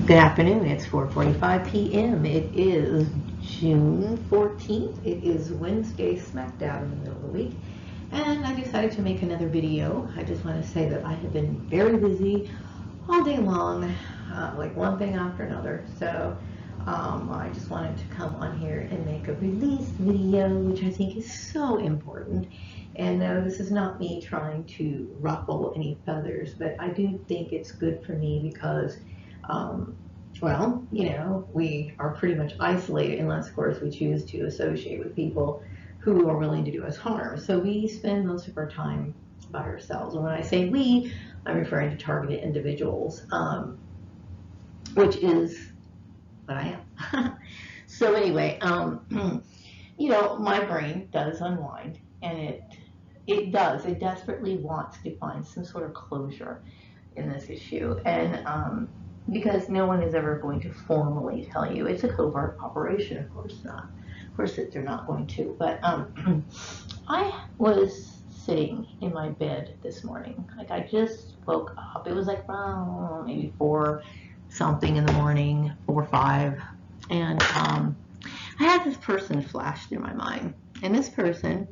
Good afternoon. It's 4:45 p.m. It is June 14th. It is Wednesday, smack dab in the middle of the week. And I decided to make another video. I just want to say that I have been very busy all day long, like one thing after another. So I just wanted to come on here and make a release video, which I think is so important. And no, this is not me trying to ruffle any feathers, but I do think it's good for me because well, you know, we are pretty much isolated unless, of course, we choose to associate with people who are willing to do us harm. So we spend most of our time by ourselves. And when I say we, I'm referring to targeted individuals, which is what I am. So anyway, you know, my brain does unwind, and it desperately wants to find some sort of closure in this issue. And because no one is ever going to formally tell you it's a covert operation, of course not. Of course they're not going to. But I was sitting in my bed this morning. Like, I just woke up. It was like maybe 4 something in the morning, 4 or 5. And I had this person flash through my mind. And this person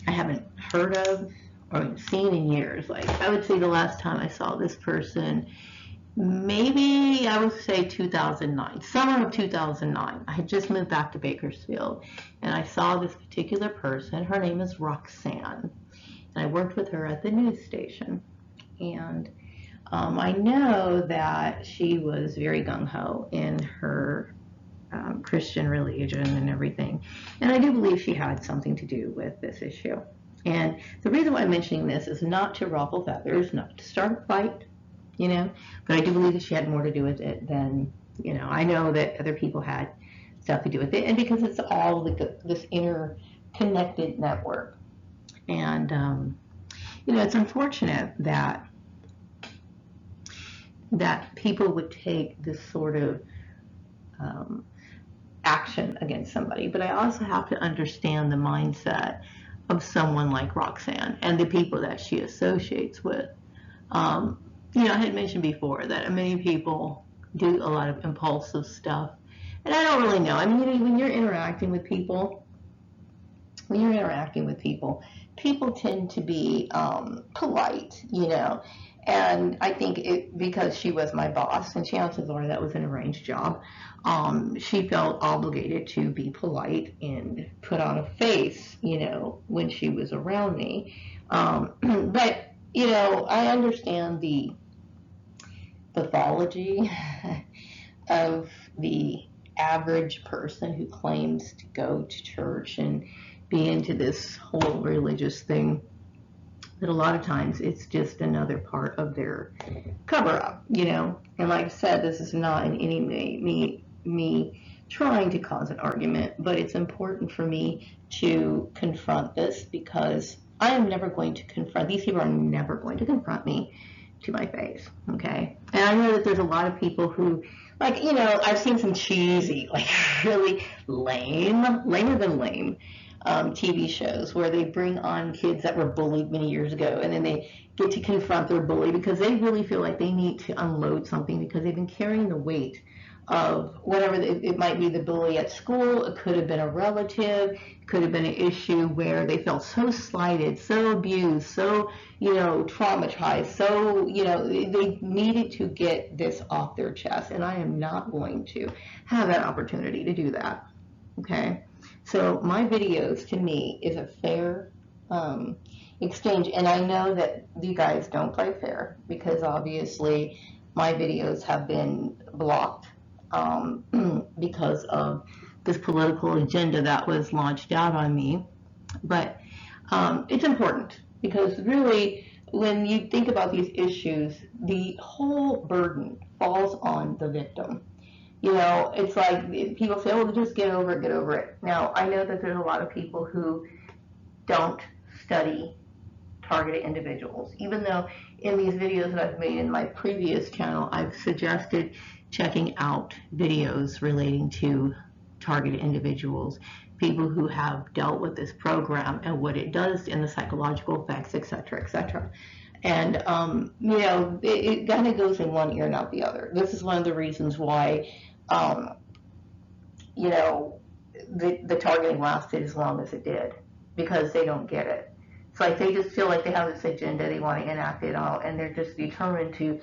I haven't heard of or seen in years. Like, I would say the last time I saw this person, maybe I would say 2009, summer of 2009. I had just moved back to Bakersfield, and I saw this particular person. Her name is Roxanne, and I worked with her at the news station. And I know that she was very gung-ho in her Christian religion and everything, and I do believe she had something to do with this issue. And the reason why I'm mentioning this is not to ruffle feathers, not to start a fight, you know, but I do believe that she had more to do with it than, you know, I know that other people had stuff to do with it, and because it's all like this interconnected network. And you know, it's unfortunate that people would take this sort of action against somebody, but I also have to understand the mindset of someone like Roxanne and the people that she associates with. You know, I had mentioned before that many people do a lot of impulsive stuff, and I don't really know. I mean, when you're interacting with people, people tend to be polite, you know. And I think because she was my boss, and chances are that was an arranged job, she felt obligated to be polite and put on a face, you know, when she was around me. But, you know, I understand the pathology of the average person who claims to go to church and be into this whole religious thing, that a lot of times it's just another part of their cover-up, you know. And like I said, this is not in any way me trying to cause an argument, but it's important for me to confront this, because I am never going to confront, these people are never going to confront me to my face, okay? And I know that there's a lot of people who, like, you know, I've seen some cheesy, like really lamer than lame, TV shows where they bring on kids that were bullied many years ago, and then they get to confront their bully because they really feel like they need to unload something because they've been carrying the weight of whatever. It might be the bully at school, it could have been a relative, it could have been an issue where they felt so slighted, so abused, so, you know, traumatized, so, you know, they needed to get this off their chest, and I am not going to have that opportunity to do that, okay? So my videos, to me, is a fair exchange, and I know that you guys don't play fair, because obviously my videos have been blocked because of this political agenda that was launched out on me. But it's important, because really, when you think about these issues, the whole burden falls on the victim. You know, it's like people say, oh, just get over it. Now, I know that there's a lot of people who don't study targeted individuals, even though in these videos that I've made in my previous channel, I've suggested checking out videos relating to targeted individuals, people who have dealt with this program and what it does and the psychological effects, etc., etc. And, it kind of goes in one ear and out the other. This is one of the reasons why, um, the targeting lasted as long as it did, because they don't get it. It's like they just feel like they have this agenda, they want to enact it all, and they're just determined to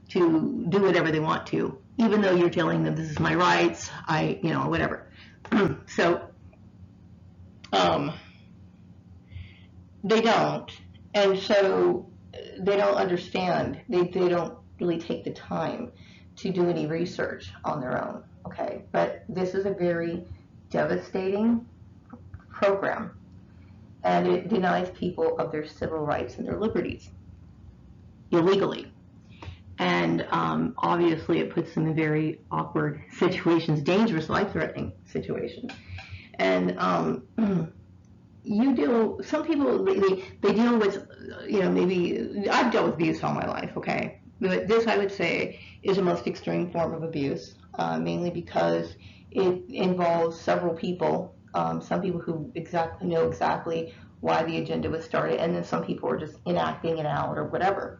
do whatever they want to, even though you're telling them this is my rights, whatever. So, they don't, and so they don't understand. They don't really take the time to do any research on their own. Okay, but this is a very devastating program, and it denies people of their civil rights and their liberties illegally. And obviously it puts them in very awkward situations, dangerous, life-threatening situations. And some people, they deal with, maybe, I've dealt with abuse all my life, okay? But this, I would say, is the most extreme form of abuse, mainly because it involves several people, some people who know exactly why the agenda was started, and then some people are just enacting it out or whatever.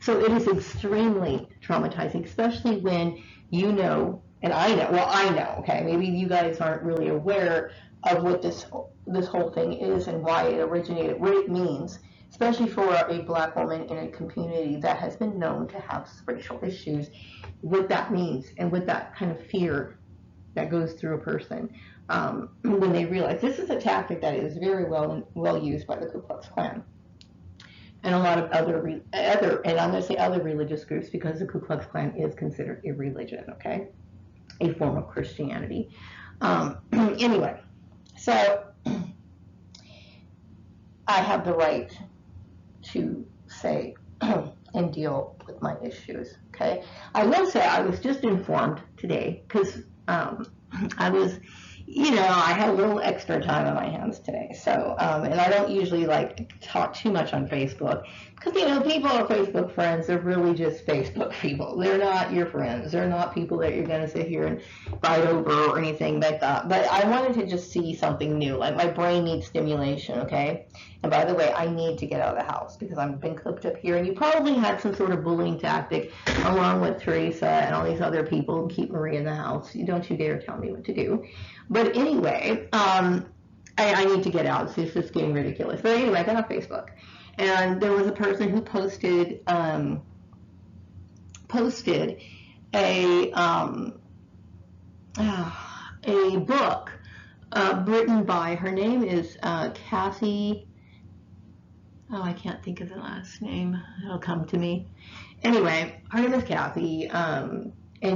So it is extremely traumatizing, especially when and I know, okay, maybe you guys aren't really aware of what this whole thing is and why it originated, what it means, especially for a Black woman in a community that has been known to have racial issues, what that means and what that kind of fear that goes through a person when they realize this is a tactic that is very well used by the Ku Klux Klan and a lot of other, and I'm going to say other religious groups, because the Ku Klux Klan is considered a religion, okay, a form of Christianity. Anyway, so I have the right to say and deal with my issues, okay? I will say I was just informed today, because I was, I had a little extra time on my hands today. So, and I don't usually talk too much on Facebook, because, people are Facebook friends. They're really just Facebook people. They're not your friends. They're not people that you're going to sit here and fight over or anything like that. But I wanted to just see something new. Like, my brain needs stimulation, okay? And by the way, I need to get out of the house because I've been cooped up here. And you probably had some sort of bullying tactic along with Teresa and all these other people who keep Marie in the house. Don't you dare tell me what to do. But anyway, I need to get out. It's just getting ridiculous. But anyway, I got on Facebook, and there was a person who posted a book written by, her name is Kathy. Oh, I can't think of the last name. It'll come to me. Anyway, her name is Kathy, and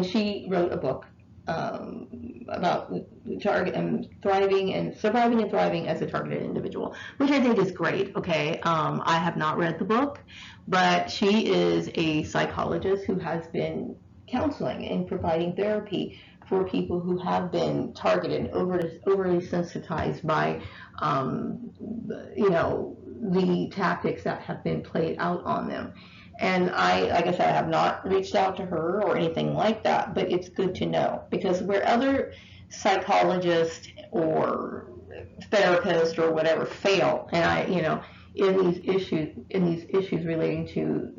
she wrote a book about surviving and thriving as a targeted individual, which I think is great. Okay, I have not read the book, but she is a psychologist who has been counseling and providing therapy for people who have been targeted, overly sensitized by, the tactics that have been played out on them. And like I said, I have not reached out to her or anything like that, but it's good to know, because where other psychologists or therapists or whatever fail, and in these issues relating to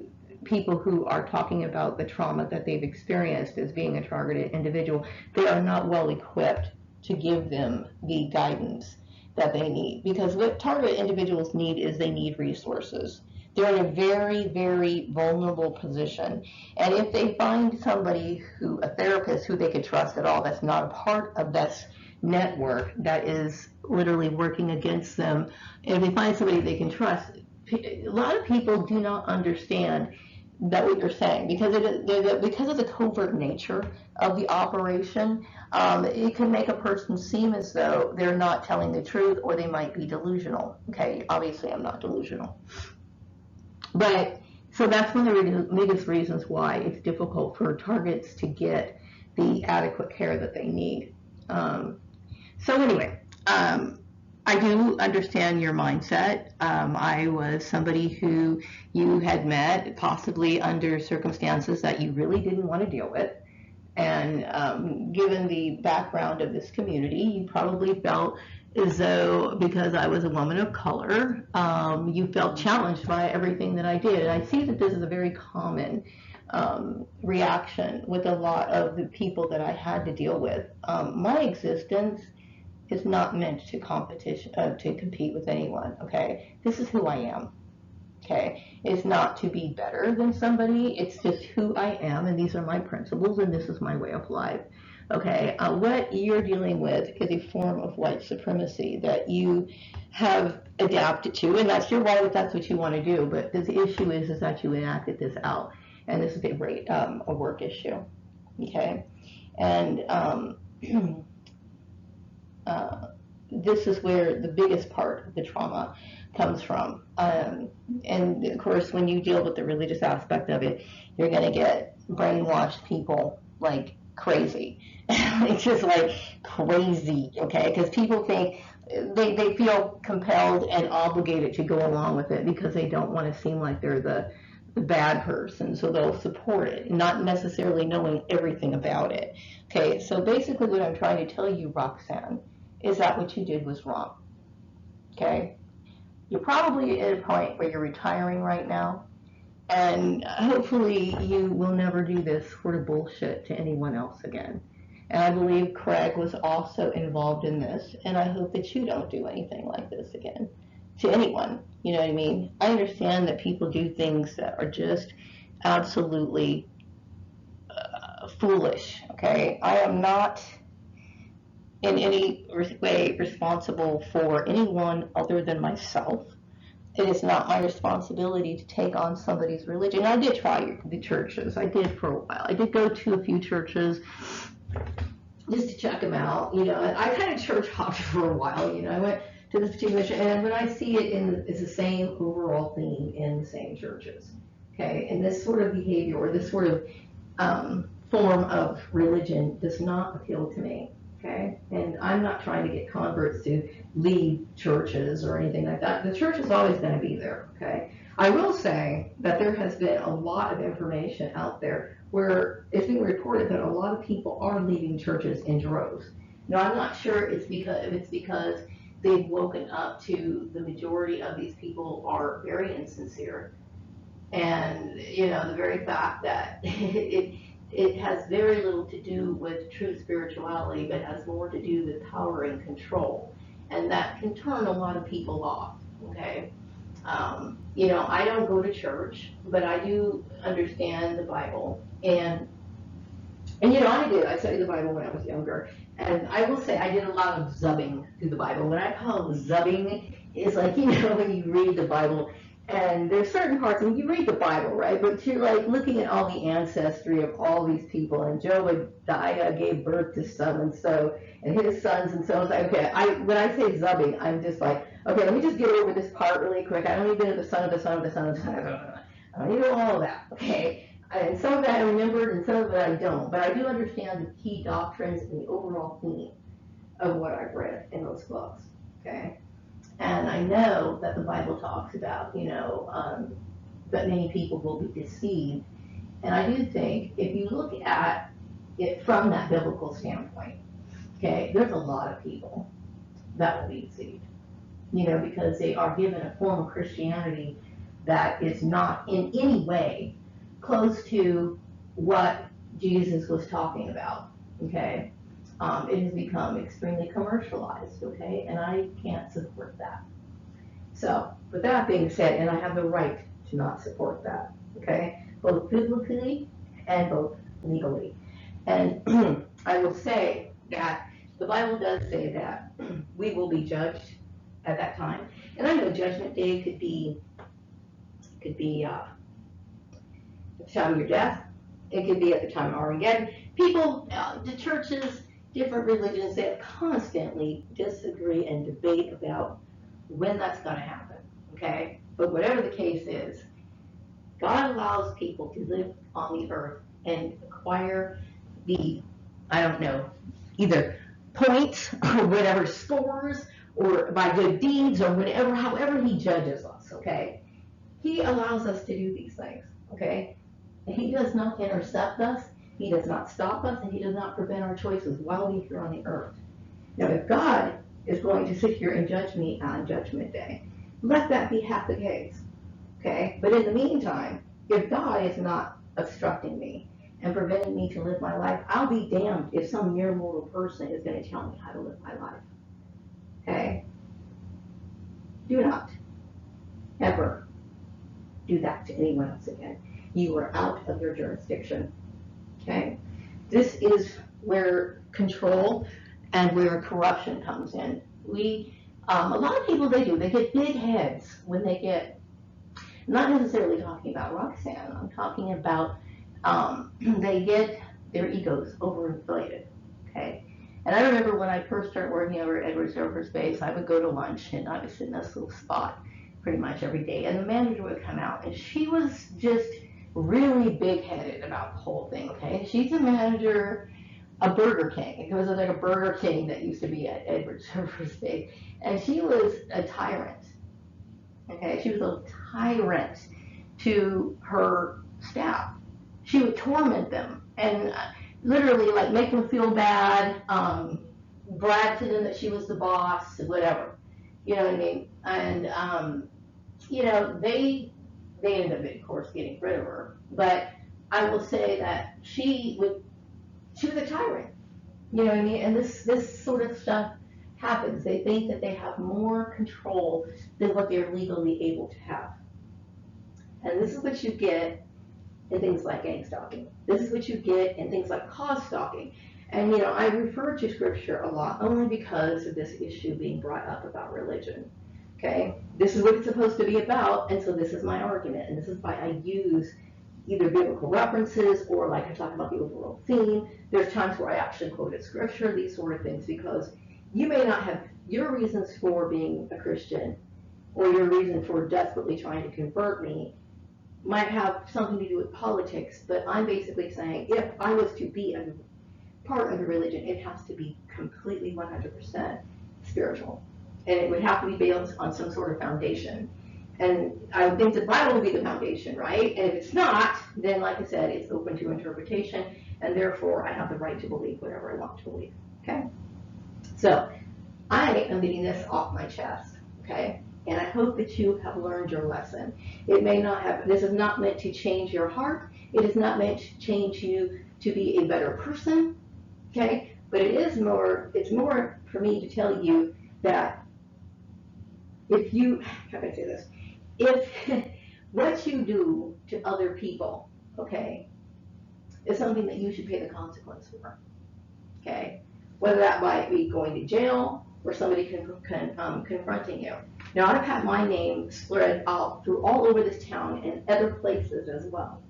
people who are talking about the trauma that they've experienced as being a targeted individual, they are not well equipped to give them the guidance that they need, because what targeted individuals need is they need resources. They're in a very, very vulnerable position. And if they find somebody a therapist who they could trust at all, that's not a part of this network that is literally working against them, and if they find somebody they can trust, a lot of people do not understand that what you're saying, because of the covert nature of the operation. It can make a person seem as though they're not telling the truth, or they might be delusional. Okay, obviously I'm not delusional. But, so that's one of the biggest reasons why it's difficult for targets to get the adequate care that they need. So anyway, I do understand your mindset. I was somebody who you had met possibly under circumstances that you really didn't want to deal with. And given the background of this community, you probably felt as though because I was a woman of color, you felt challenged by everything that I did. I see that this is a very common reaction with a lot of the people that I had to deal with. My existence is not meant to compete with anyone. Okay, this is who I am. Okay, it's not to be better than somebody. It's just who I am, and these are my principles, and this is my way of life. Okay, what you're dealing with is a form of white supremacy that you have adapted to, and that's your right if that's what you want to do. But the issue is that you enacted this out, and this is a work issue. Okay, and this is where the biggest part of the trauma comes from. And of course, when you deal with the religious aspect of it, you're going to get brainwashed people like crazy. It's just like crazy, okay? Because people think they feel compelled and obligated to go along with it because they don't want to seem like they're the bad person, so they'll support it, not necessarily knowing everything about it. Okay, so basically what I'm trying to tell you, Roxanne, is that what you did was wrong. Okay, you're probably at a point where you're retiring right now, and hopefully you will never do this sort of bullshit to anyone else again. And I believe Craig was also involved in this, and I hope that you don't do anything like this again to anyone. You know what I mean? I understand that people do things that are just absolutely foolish, okay? I am not in any way responsible for anyone other than myself. It is not my responsibility to take on somebody's religion. I did try the churches. I did for a while. I did go to a few churches just to check them out. You know, I kind of church hopped for a while. You know, I went to this particular church, and when I see it it's the same overall theme in the same churches. Okay, and this sort of behavior or this sort of form of religion does not appeal to me. Okay, and I'm not trying to get converts to leave churches or anything like that. The church is always going to be there. Okay, I will say that there has been a lot of information out there where it's being reported that a lot of people are leaving churches in droves. Now, I'm not sure if it's because they've woken up to the majority of these people are very insincere, and you know the very fact that it has very little to do with true spirituality, but has more to do with power and control, and that can turn a lot of people off. Okay, you know, I don't go to church, but I do understand the Bible, and you know, I studied the Bible when I was younger, and I will say I did a lot of zubbing through the Bible. What I call zubbing is like, you know, when you read the Bible, and there's certain parts when you read the Bible, right? But you're like looking at all the ancestry of all these people, and Jobadiah gave birth to so and his sons, and so I was like, okay, when I say zubbing, I'm just like, okay, let me just get over this part really quick. I don't need to know the son of the son of the son of the son of the. I don't need to know all of that, okay? And some of that I remembered and some of it I don't, but I do understand the key doctrines and the overall theme of what I've read in those books, okay? And I know that the Bible talks about, you know, that many people will be deceived. And I do think if you look at it from that biblical standpoint, okay, there's a lot of people that will be deceived, you know, because they are given a form of Christianity that is not in any way close to what Jesus was talking about, okay? It has become extremely commercialized, okay? And I can't support that. So, with that being said, and I have the right to not support that, okay? Both biblically and both legally. And I will say that the Bible does say that we will be judged at that time. And I know Judgment Day could be the time of your death. It could be at the time of Armageddon. People, the churches, different religions, they constantly disagree and debate about when that's going to happen, okay? But whatever the case is, God allows people to live on the earth and acquire the, I don't know, either points or whatever, scores, or by good deeds or whatever, however he judges us, okay? He allows us to do these things, okay? And he does not intercept us, he does not stop us, and he does not prevent our choices while we're here on the earth. Now, if God is going to sit here and judge me on Judgment Day. Let that be half the case, okay? But in the meantime, if God is not obstructing me and preventing me to live my life, I'll be damned if some mere mortal person is going to tell me how to live my life, okay? Do not ever do that to anyone else again. You are out of your jurisdiction, okay? This is where control and where corruption comes in. A lot of people, they get big heads when they get, not necessarily talking about Roxanne, I'm talking about, they get their egos overinflated, okay? And I remember when I first started working over at Edwards Air Force Base, I would go to lunch and I would sit in this little spot pretty much every day, and the manager would come out, and she was just really big-headed about the whole thing, okay? She's a manager of Burger King. It was like a Burger King that used to be at Edwards Air Force Base, and she was a tyrant, okay? She was a tyrant to her staff. She would torment them and literally like make them feel bad, brag to them that she was the boss, whatever. You know what I mean? And you know, they ended up, of course, getting rid of her. But I will say that she was a tyrant. You know what I mean? And this sort of stuff happens. They think that they have more control than what they're legally able to have. And this is what you get in things like gang stalking. This is what you get in things like cause stalking. And, you know, I refer to scripture a lot only because of this issue being brought up about religion. Okay? This is what it's supposed to be about, and so this is my argument, and this is why I use either biblical references or like I talk about the overall theme. There's times where I actually quoted scripture, these sort of things, because you may not have your reasons for being a Christian or your reason for desperately trying to convert me might have something to do with politics, but I'm basically saying if I was to be a part of the religion, it has to be completely 100% spiritual. And it would have to be built on some sort of foundation. And I think the Bible will be the foundation, right? And if it's not, then like I said, it's open to interpretation, and therefore I have the right to believe whatever I want to believe, okay? So I am getting this off my chest, okay? And I hope that you have learned your lesson. It may not have, this is not meant to change your heart. It is not meant to change you to be a better person, okay? But it is more, it's more for me to tell you that if you, how can I say this? If what you do to other people, okay, is something that you should pay the consequence for, okay? Whether that might be going to jail or somebody confronting you. Now, I've had my name spread out through all over this town and other places as well,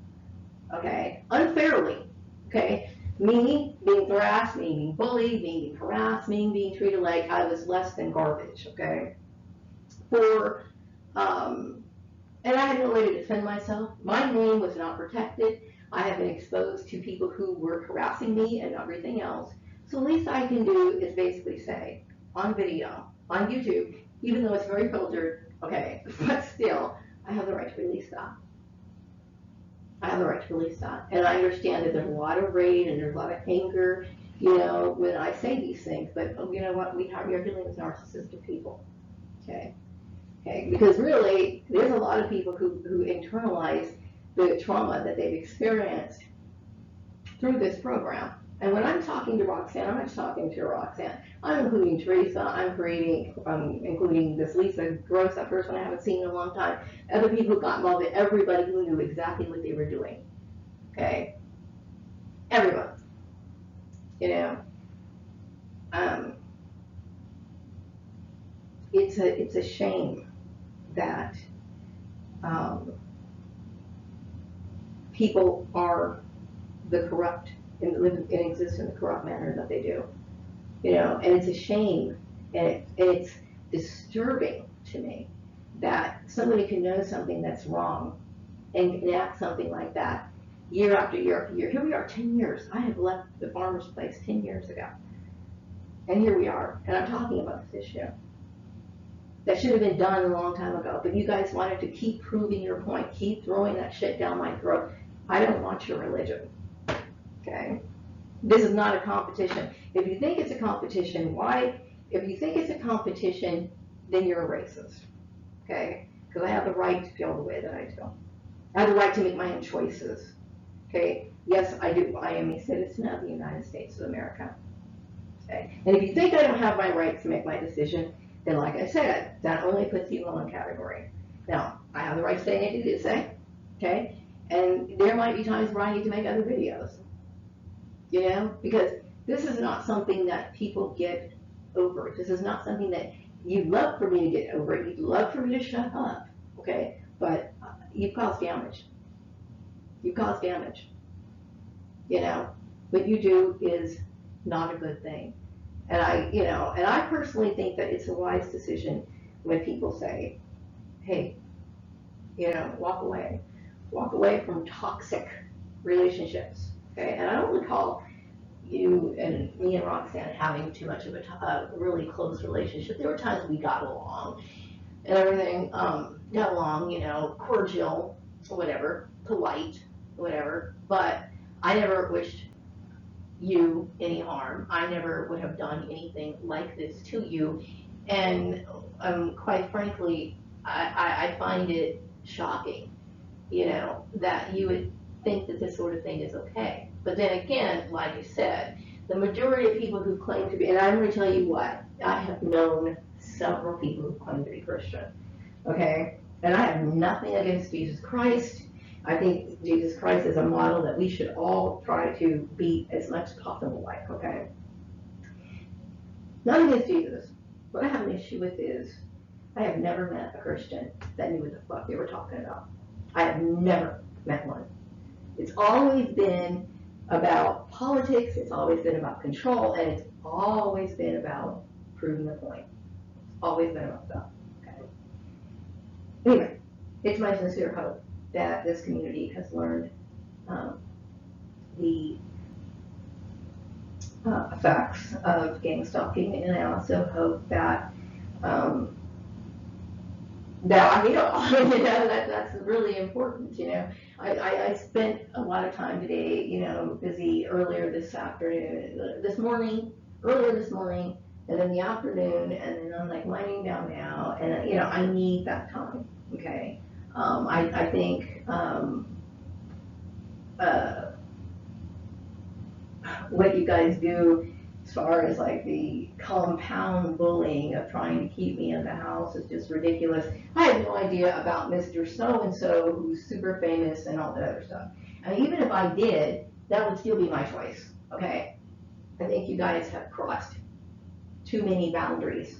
okay? Unfairly, okay? Me being harassed, me being bullied, me being harassed, me being treated like I was less than garbage, okay? And I had no way to defend myself. My name was not protected. I have been exposed to people who were harassing me and everything else. So the least I can do is basically say, on video, on YouTube, even though it's very filtered, okay, but still, I have the right to release that. I have the right to release that. And I understand that there's a lot of rage and there's a lot of anger, you know, when I say these things, but you know what, we are dealing with narcissistic people, okay? Okay, because really, there's a lot of people who internalize the trauma that they've experienced through this program. And when I'm talking to Roxanne, I'm not just talking to Roxanne. I'm including Teresa, I'm including this Lisa Gross, that person I haven't seen in a long time. Other people who got involved, and everybody who knew exactly what they were doing. Okay? Everyone. You know? It's a shame that people are the corrupt and live and exist in the corrupt manner that they do, you know, and it's a shame, and it's disturbing to me that somebody can know something that's wrong and enact something like that year after year after year. Here we are 10 years. I have left the Farmer's Place 10 years ago, and here we are, and I'm talking about this issue. That should have been done a long time ago, but you guys wanted to keep proving your point, keep throwing that shit down my throat. I don't want your religion, okay? This is not a competition. If you think it's a competition, why if you think it's a competition, then you're a racist, okay? Because I have the right to feel the way that I do. I have the right to make my own choices, okay? Yes, I do. I am a citizen of the United States of America, okay? And if you think I don't have my right to make my decision, then like I said, that only puts you in one category. Now, I have the right to say anything to say, okay? And there might be times where I need to make other videos, you know? Because this is not something that people get over. This is not something that you'd love for me to get over. You'd love for me to shut up, okay? But you've caused damage. You've caused damage, you know? What you do is not a good thing. And I personally think that it's a wise decision when people say, hey, walk away. Walk away from toxic relationships, okay? And I don't recall you and me and Roxanne having too much of a really close relationship. There were times we got along and everything, got along, cordial, whatever, polite, whatever. But I never wished you any harm. I never would have done anything like this to you. And quite frankly, I find it shocking, that you would think that this sort of thing is okay. But then again, like I said, the majority of people who claim to be, and I'm going to tell you what, I have known several people who claim to be Christian, okay? And I have nothing against Jesus Christ. I think Jesus Christ is a model that we should all try to be as much as possible like, okay? Not against Jesus. What I have an issue with is I have never met a Christian that knew what the fuck they were talking about. I have never met one. It's always been about politics, it's always been about control, and it's always been about proving a point. It's always been about that. Okay. Anyway, it's my sincere hope that this community has learned the effects of gang stalking, and I also hope that that's really important, I spent a lot of time today, busy earlier this afternoon, earlier this morning, and then the afternoon, and then I'm like winding down now, and I need that time, okay? I think what you guys do as far as like the compound bullying of trying to keep me in the house is just ridiculous. I have no idea about Mr. So-and-so who's super famous and all that other stuff. I mean, even if I did, that would still be my choice, okay? I think you guys have crossed too many boundaries,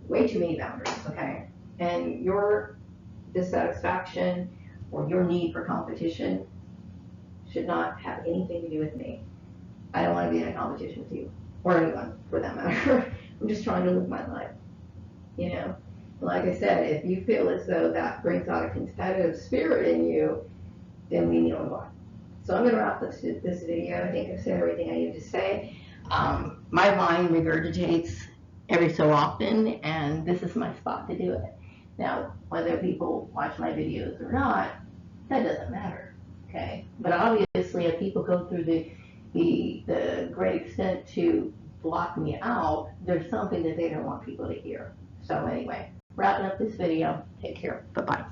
way too many boundaries, okay? And your dissatisfaction or your need for competition should not have anything to do with me. I don't want to be in a competition with you, or anyone for that matter. I'm just trying to live my life, Like I said, if you feel as though that brings out a competitive spirit in you, then we need to move on. So I'm going to wrap up this video. I think I've said everything I need to say. My mind regurgitates every so often, and this is my spot to do it. Now, whether people watch my videos or not, that doesn't matter, okay? But obviously, if people go through the great extent to block me out, there's something that they don't want people to hear. So anyway, wrapping up this video. Take care. Bye-bye.